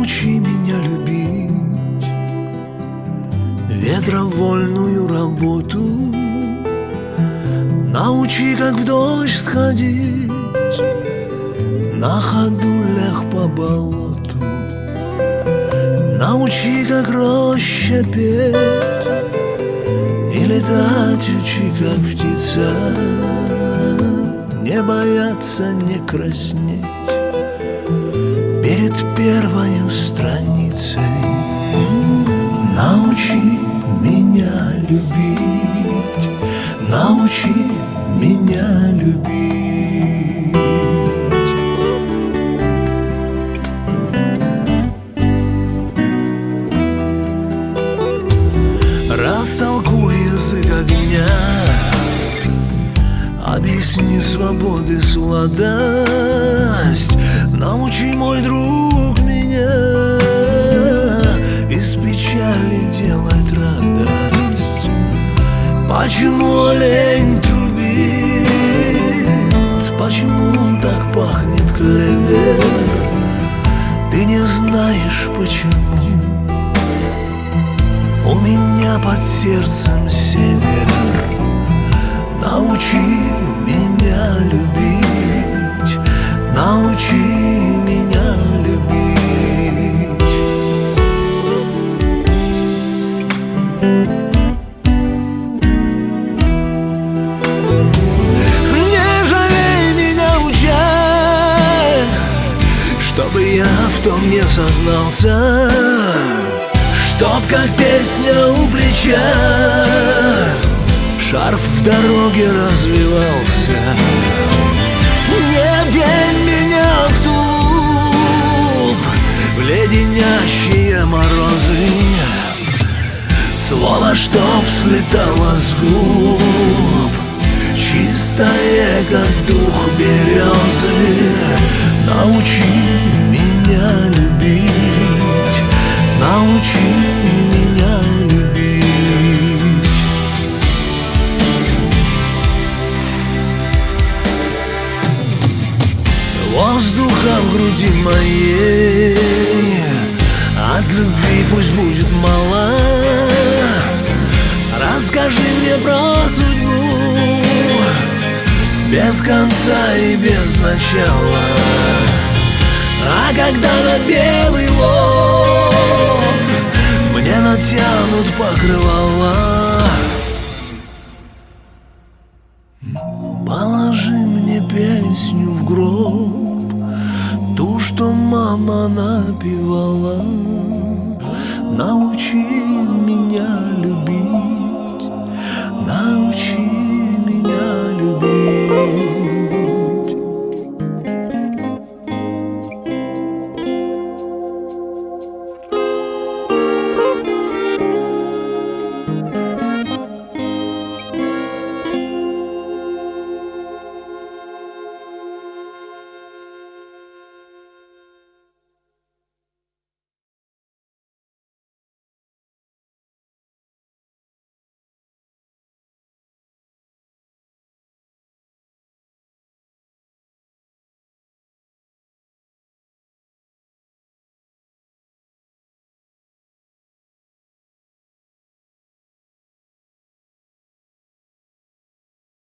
Научи меня любить ветровольную работу. Научи, как в дождь сходить, на ходу лег по болоту. Научи, как роща петь, и летать учи, как птица. Не бояться, не краснеть перед первой страницей. Научи меня любить, научи меня любить. Растолкуй язык огня, объясни свободы сладость. Научи, мой друг, меня из печали делать радость. Почему олень трубит? Почему так пахнет клевер? Ты не знаешь, почему у меня под сердцем север. Научи меня любить, научи меня любить. Не жалей меня, учай, чтобы я в том не сознался, чтоб как песня у плеча шарф в дороге развивался. Не день меня в тулуп, в леденящие морозы. Слово, чтоб слетало с губ, чистое, как дух березы. Научи меня любить, научи меня любить. Воздуха в груди моей от любви пусть будет мало. Расскажи мне про судьбу без конца и без начала. А когда на белый лоб мне натянут покрывала, положи мне песню в гроб, ту, что мама напевала. Научи меня любить, научи меня любить.